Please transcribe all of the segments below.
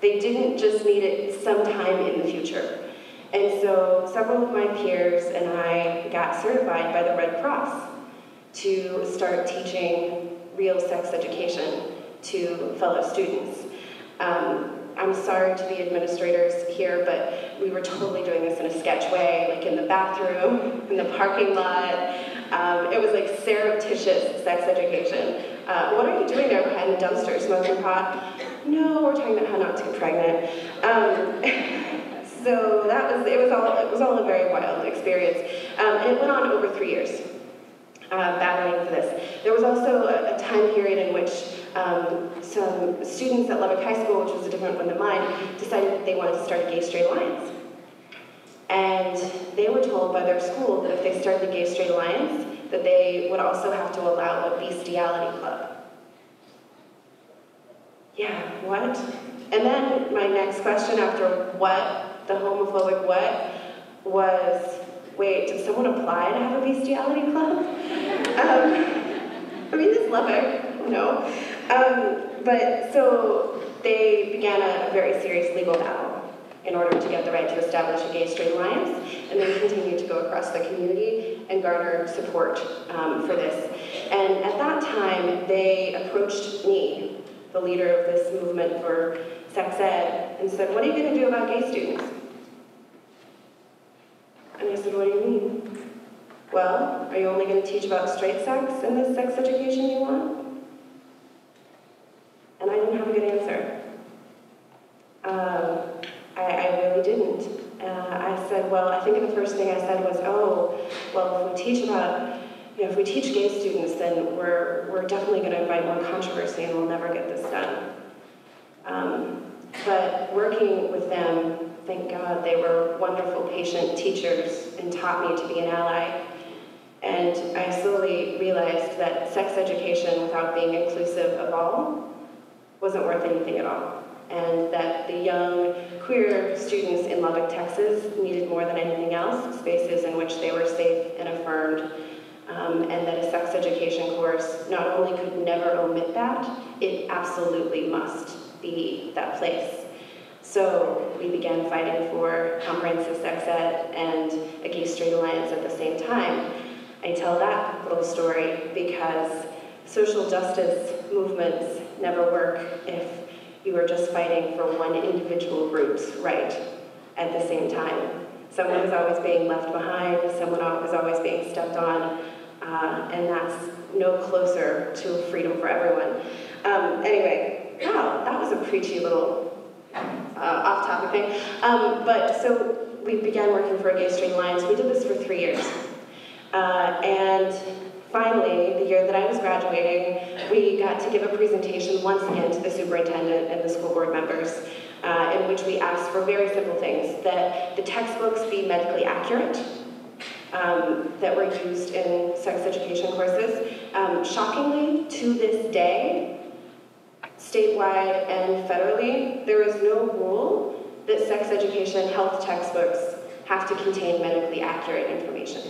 They didn't just need it sometime in the future. And so several of my peers and I got certified by the Red Cross to start teaching real sex education to fellow students. I'm sorry to the administrators here, but we were totally doing this in a sketch way, like in the bathroom, in the parking lot. It was like surreptitious sex education. What are you doing there behind the dumpster, smoking pot? No, we're talking about how not to get pregnant. So it was all a very wild experience. And it went on over 3 years, battling for this. There was also a time period in which some students at Lubbock High School, which was a different one than mine, decided that they wanted to start a gay-straight alliance. And they were told by their school that if they started a gay-straight alliance, that they would also have to allow a bestiality club. Yeah, what? And then my next question after what, the homophobic what, was, wait, did someone apply to have a bestiality club? I mean, this is Lubbock, no. But so they began a very serious legal battle in order to get the right to establish a gay-straight alliance, and they continued to go across the community and garner support for this. And at that time, they approached me, the leader of this movement for sex ed, and said, what are you going to do about gay students? And I said, what do you mean? Well, are you only going to teach about straight sex in this sex education you want? And I didn't have a good answer. I really didn't. I said, well, I think the first thing I said was, oh, well, if we teach gay students, then we're definitely going to invite more controversy and we'll never get this done. But working with them, thank God, they were wonderful, patient teachers and taught me to be an ally. And I slowly realized that sex education without being inclusive of all wasn't worth anything at all. And that the young queer students in Lubbock, Texas needed more than anything else spaces in which they were safe and affirmed, and that a sex education course not only could never omit that, it absolutely must be that place. So we began fighting for comprehensive sex ed and a gay-straight alliance at the same time. I tell that little story because social justice movements never work if you are just fighting for one individual group's right at the same time. Someone is always being left behind, someone is always being stepped on, and that's no closer to freedom for everyone. Anyway, wow, that was a preachy little off-topic thing. But so we began working for a gay-straight alliance. We did this for 3 years. And finally, the year that I was graduating, we got to give a presentation once again to the superintendent and the school board members, in which we asked for very simple things: that the textbooks be medically accurate, that were used in sex education courses. Shockingly, to this day, statewide and federally, there is no rule that sex education health textbooks have to contain medically accurate information.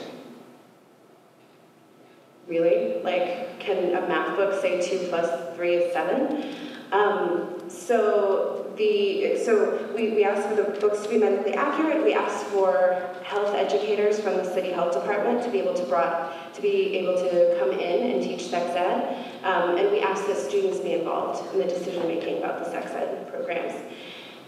Really? Like, can a math book say 2 + 3 is 7? So we asked for the books to be medically accurate. We asked for health educators from the city health department to be able to come in and teach sex ed. And we asked that students be involved in the decision-making about the sex ed programs.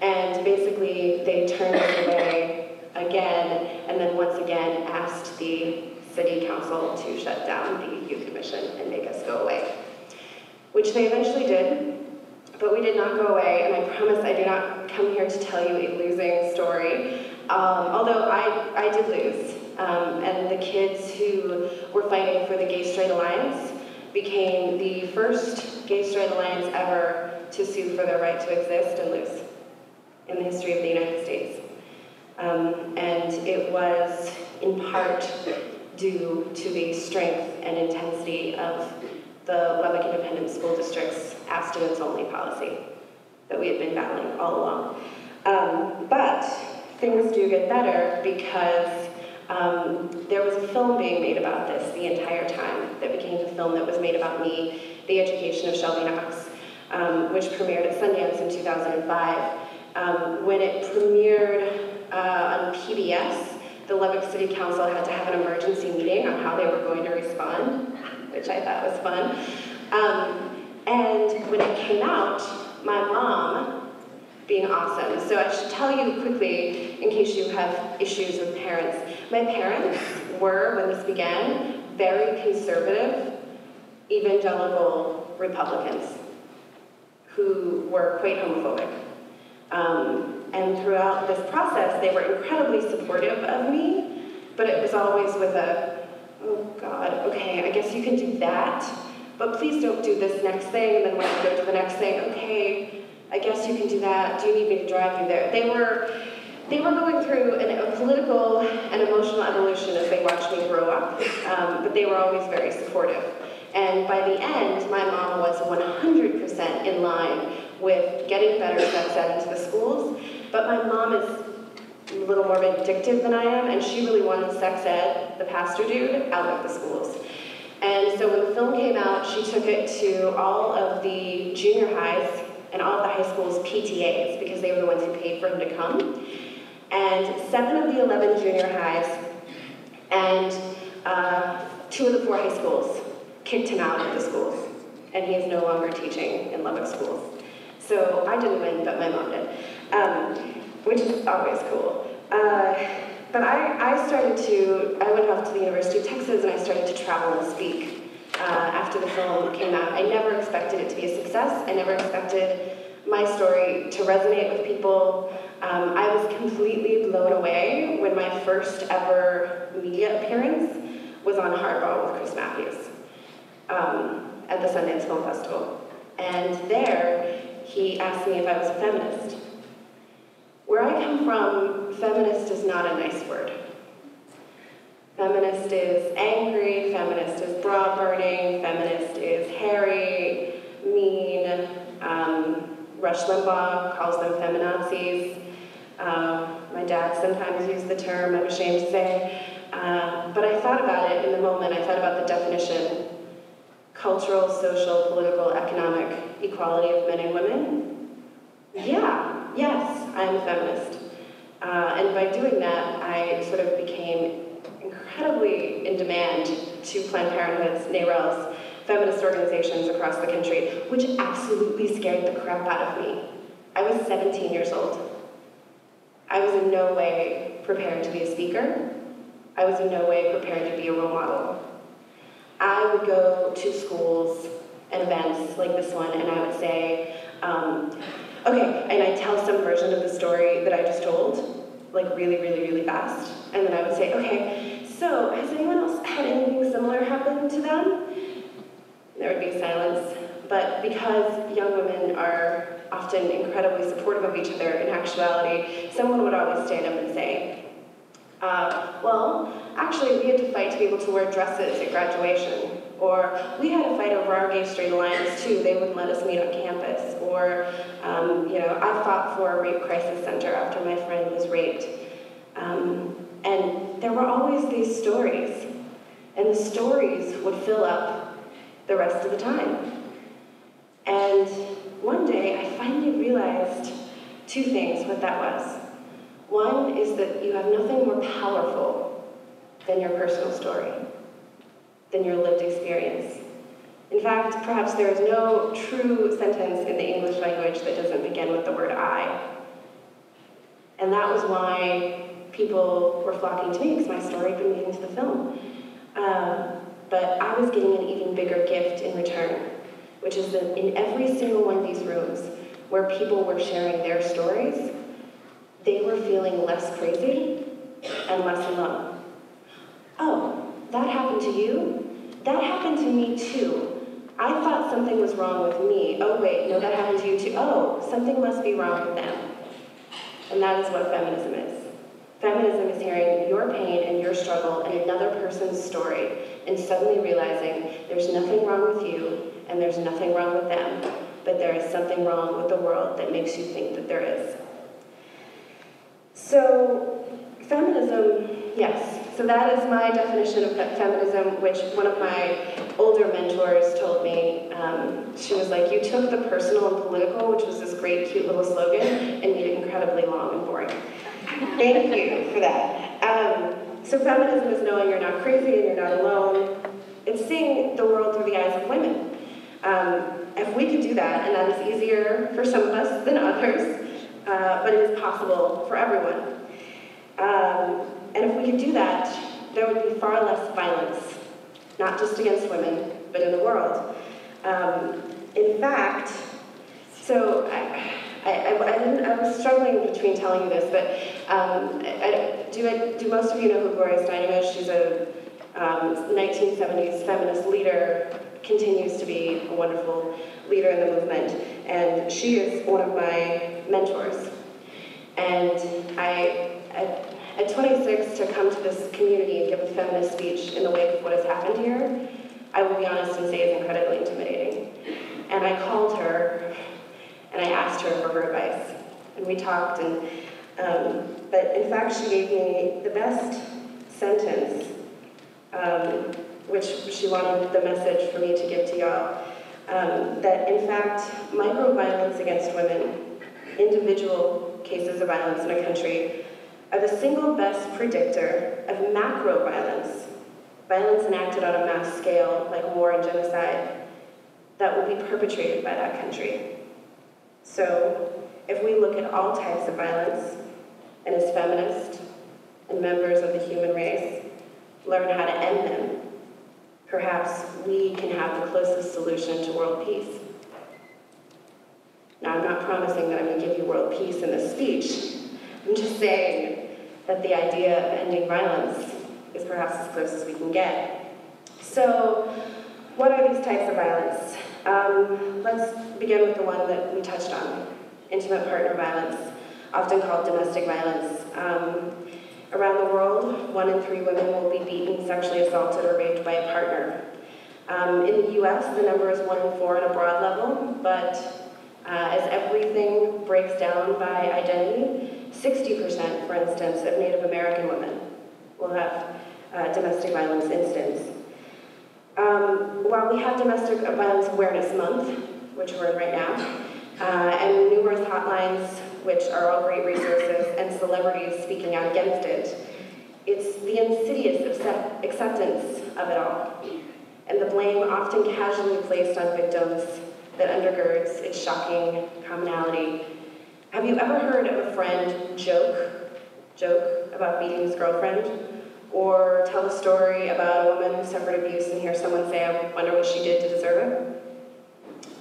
And basically, they turned us away again, and then once again asked the city council to shut down the youth commission and make us go away, which they eventually did, but we did not go away, and I promise I do not come here to tell you a losing story, although I did lose, and the kids who were fighting for the Gay-Straight Alliance became the first Gay-Straight Alliance ever to sue for their right to exist and lose in the history of the United States. And it was in part due to the strength and intensity of the Lubbock Independent School District's abstinence-only policy that we had been battling all along. But things do get better because there was a film being made about this the entire time that became the film that was made about me, The Education of Shelby Knox. which premiered at Sundance in 2005. When it premiered on PBS, the Lubbock City Council had to have an emergency meeting on how they were going to respond, which I thought was fun. And when it came out, my mom, being awesome, so I should tell you quickly, in case you have issues with parents, my parents were, when this began, very conservative, evangelical Republicans who were quite homophobic. And throughout this process, they were incredibly supportive of me, but it was always with a, oh God, okay, I guess you can do that, but please don't do this next thing, and then when I go to the next thing, okay, I guess you can do that, do you need me to drive you there? They were going through a political and emotional evolution as they watched me grow up, but they were always very supportive. And by the end, my mom was 100% in line with getting better sex ed into the schools, but my mom is a little more vindictive than I am, and she really wanted sex ed, the pastor dude, out of the schools. And so when the film came out, she took it to all of the junior highs and all of the high schools' PTAs, because they were the ones who paid for him to come. And 7 of the 11 junior highs and 2 of the 4 high schools kicked him out of the schools, and he is no longer teaching in Lubbock schools. So I didn't win, but my mom did, which is always cool. But I went off to the University of Texas, and I started to travel and speak after the film came out. I never expected it to be a success. I never expected my story to resonate with people. I was completely blown away when my first ever media appearance was on Hardball with Chris Matthews at the Sundance Film Festival. And there, he asked me if I was a feminist. Where I come from, feminist is not a nice word. Feminist is angry, feminist is bra burning, feminist is hairy, mean. Rush Limbaugh calls them feminazis. My dad sometimes used the term, I'm ashamed to say. But I thought about it in the moment. I thought about the definition: cultural, social, political, economic equality of men and women. Yeah, yes, I'm a feminist. And by doing that, I sort of became incredibly in demand to Planned Parenthood's, NARAL's, feminist organizations across the country, which absolutely scared the crap out of me. I was 17 years old. I was in no way prepared to be a speaker. I was in no way prepared to be a role model. I would go to schools and events like this one, and I would say, okay, and I'd tell some version of the story that I just told, like really, really, really fast. And then I would say, okay, so has anyone else had anything similar happen to them? There would be silence. But because young women are often incredibly supportive of each other, in actuality, someone would always stand up and say, well, actually, we had to fight to be able to wear dresses at graduation. Or we had to fight over our gay straight alliance too. They wouldn't let us meet on campus. Or, you know, I fought for a rape crisis center after my friend was raped. And there were always these stories. And the stories would fill up the rest of the time. And one day, I finally realized 2 things, what that was. One is that you have nothing more powerful than your personal story, than your lived experience. In fact, perhaps there is no true sentence in the English language that doesn't begin with the word I. And that was why people were flocking to me, because my story had been made into the film. But I was getting an even bigger gift in return, which is that in every single one of these rooms where people were sharing their stories, they were feeling less crazy and less alone. Oh, that happened to you? That happened to me too. I thought something was wrong with me. Oh wait, no, that happened to you too. Oh, something must be wrong with them. And that is what feminism is. Feminism is hearing your pain and your struggle and another person's story and suddenly realizing there's nothing wrong with you and there's nothing wrong with them, but there is something wrong with the world that makes you think that there is. So, feminism, yes, So that is my definition of feminism, which one of my older mentors told me. She was like, you took the personal and political, which was this great, cute little slogan, and made it incredibly long and boring. Thank you for that. So feminism is knowing you're not crazy and you're not alone. It's seeing the world through the eyes of women. If we could do that, and that is easier for some of us than others, but it is possible for everyone. And if we could do that, there would be far less violence, not just against women, but in the world. In fact, so I was struggling between telling you this, but do most of you know who Gloria Steinem is? She's a 1970s feminist leader, continues to be a wonderful leader in the movement, and she is one of my mentors. And at 26, to come to this community and give a feminist speech in the wake of what has happened here, I will be honest and say is incredibly intimidating. And I called her, and I asked her for her advice. And we talked, but in fact, she gave me the best sentence, which she wanted the message for me to give to y'all, that in fact, micro-violence against women, individual cases of violence in a country, are the single best predictor of macro-violence, violence enacted on a mass scale, like war and genocide, that will be perpetrated by that country. So, if we look at all types of violence, and as feminists and members of the human race, learn how to end them, perhaps we can have the closest solution to world peace. Now, I'm not promising that I'm going to give you world peace in this speech. I'm just saying that the idea of ending violence is perhaps as close as we can get. So, what are these types of violence? Let's begin with the one that we touched on, intimate partner violence, often called domestic violence. Around the world, 1 in 3 women will be beaten, sexually assaulted, or raped by a partner. In the US, the number is 1 in 4 at a broad level, but as everything breaks down by identity, 60%, for instance, of Native American women will have domestic violence incidents. While we have Domestic Violence Awareness Month, which we're in right now, and numerous hotlines, which are all great resources, and celebrities speaking out against it, it's the insidious acceptance of it all, and the blame often casually placed on victims that undergirds its shocking commonality. Have you ever heard of a friend joke about beating his girlfriend? Or tell a story about a woman who suffered abuse and hear someone say, I wonder what she did to deserve it?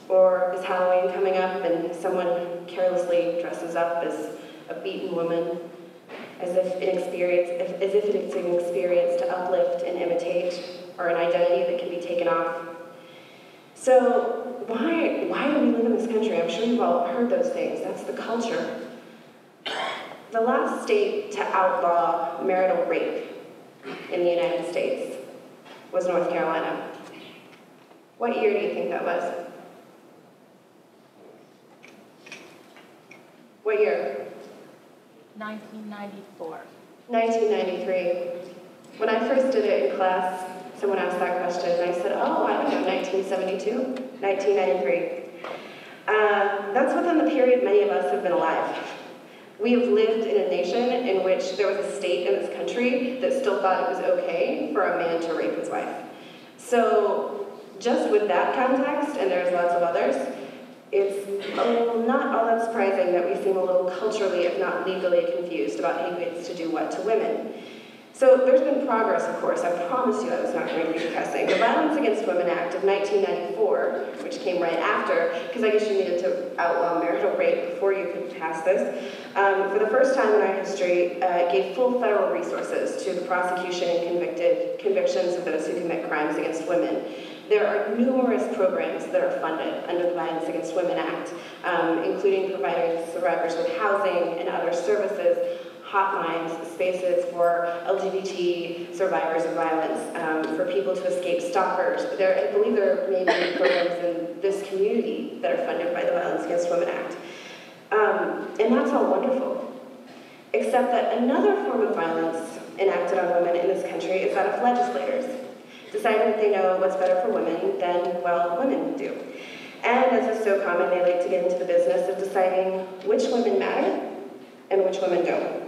Or is Halloween coming up and someone carelessly dresses up as a beaten woman, as if it's an experience to uplift and imitate, or an identity that can be taken off? So why do we live in this country? I'm sure you've all heard those things. That's the culture. The last state to outlaw marital rape in the United States was North Carolina. What year do you think that was? What year? 1994. 1993. When I first did it in class, someone asked that question, and I said, oh, I don't know, 1972? 1993. That's within the period many of us have been alive. We have lived in a nation in which there was a state in this country that still thought it was okay for a man to rape his wife. So just with that context, and there's lots of others, it's not all that surprising that we seem a little culturally, if not legally, confused about who gets to do what to women. So there's been progress, of course. I promise you I was not going to be depressing. The Violence Against Women Act of 1994, which came right after, because I guess you needed to outlaw marital rape before you could pass this, for the first time in our history, gave full federal resources to the prosecution and convictions of those who commit crimes against women. There are numerous programs that are funded under the Violence Against Women Act, including providing survivors with housing and other services, hotlines, spaces for LGBT survivors of violence, for people to escape stalkers. I believe there are maybe programs in this community that are funded by the Violence Against Women Act. And that's all wonderful. Except that another form of violence enacted on women in this country is that of legislators, deciding that they know what's better for women than, well, women do. And as is so common, they like to get into the business of deciding which women matter and which women don't.